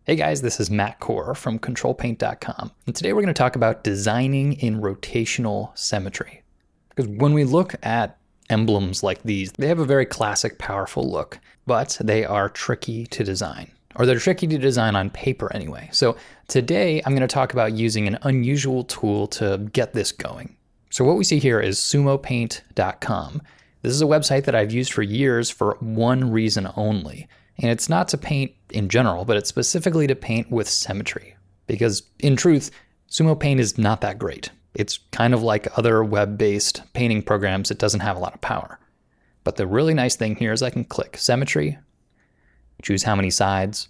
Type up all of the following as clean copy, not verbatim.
Hey guys, this is Matt Core from ctrl+paint.com, and today we're going to talk about designing in rotational symmetry. Because when we look at emblems like these, they have a very classic, powerful look, but they are tricky to design, or they're tricky to design on paper anyway. So today I'm going to talk about using an unusual tool to get this going. So what we see here is sumopaint.com. This is a website that I've used for years for one reason only. And it's not to paint in general, but it's specifically to paint with symmetry. Because in truth, Sumo Paint is not that great. It's kind of like other web-based painting programs. It doesn't have a lot of power. But the really nice thing here is I can click symmetry, choose how many sides,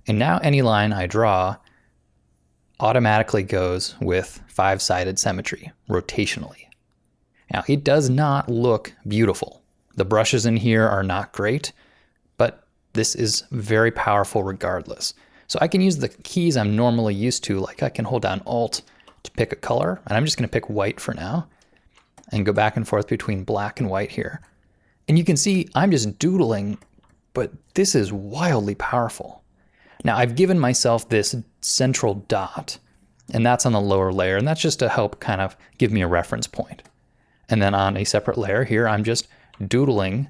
and now any line I draw automatically goes with 5-sided symmetry, rotationally. Now, it does not look beautiful. The brushes in here are not great, but this is very powerful regardless. So I can use the keys I'm normally used to, like I can hold down Alt to pick a color, and I'm just gonna pick white for now, and go back and forth between black and white here. And you can see I'm just doodling, but this is wildly powerful. Now I've given myself this central dot, and that's on the lower layer, and that's just to help kind of give me a reference point. And then on a separate layer here, I'm just doodling,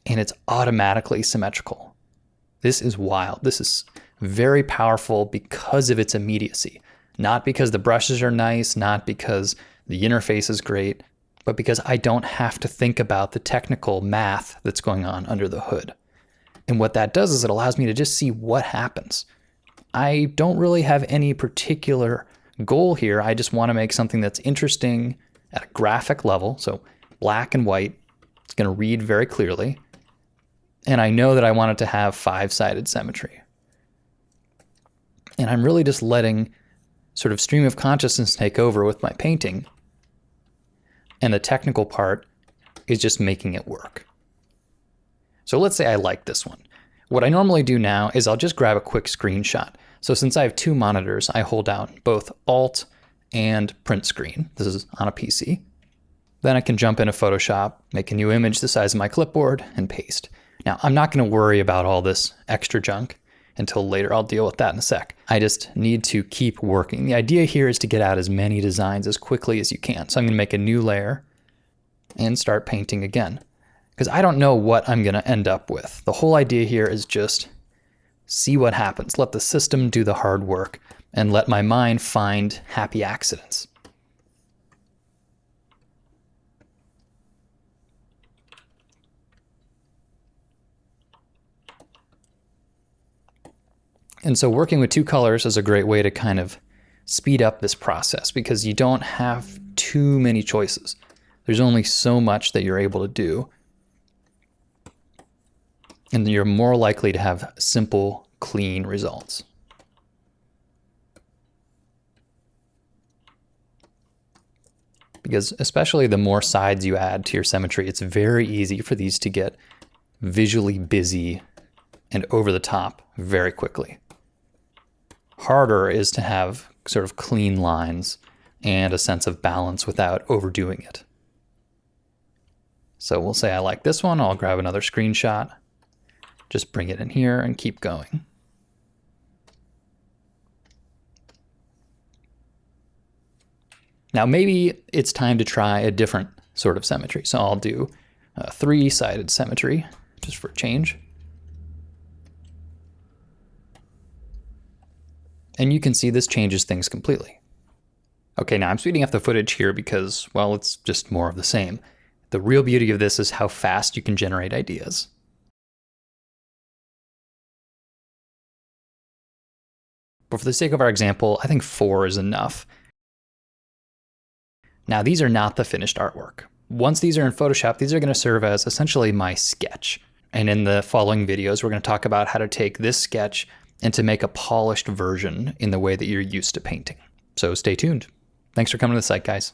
and it's automatically symmetrical. This is wild. This is very powerful because of its immediacy. Not because the brushes are nice, not because the interface is great, but because I don't have to think about the technical math that's going on under the hood. And what that does is it allows me to just see what happens. I don't really have any particular goal here. I just want to make something that's interesting at a graphic level. So black and white, it's going to read very clearly. And I know that I want it to have 5-sided symmetry. And I'm really just letting sort of stream of consciousness take over with my painting. And the technical part is just making it work. So let's say I like this one. What I normally do now is I'll just grab a quick screenshot. So since I have 2 monitors, I hold down both Alt and print screen. This is on a PC. Then I can jump into Photoshop, make a new image the size of my clipboard, and paste. Now, I'm not going to worry about all this extra junk until later. I'll deal with that in a sec. I just need to keep working. The idea here is to get out as many designs as quickly as you can. So I'm going to make a new layer and start painting again, because I don't know what I'm going to end up with. The whole idea here is just see what happens. Let the system do the hard work and let my mind find happy accidents. And so working with 2 colors is a great way to kind of speed up this process because you don't have too many choices. There's only so much that you're able to do. And you're more likely to have simple, clean results. Because especially the more sides you add to your symmetry, it's very easy for these to get visually busy and over the top very quickly. Harder is to have sort of clean lines and a sense of balance without overdoing it. So we'll say I like this one. I'll grab another screenshot, just bring it in here and keep going. Now maybe it's time to try a different sort of symmetry. So I'll do a 3-sided symmetry just for a change. And you can see this changes things completely. Okay, now I'm speeding up the footage here because, well, it's just more of the same. The real beauty of this is how fast you can generate ideas. But for the sake of our example, I think 4 is enough. Now, these are not the finished artwork. Once these are in Photoshop, these are going to serve as essentially my sketch. And in the following videos, we're going to talk about how to take this sketch and to make a polished version in the way that you're used to painting. So stay tuned. Thanks for coming to the site, guys.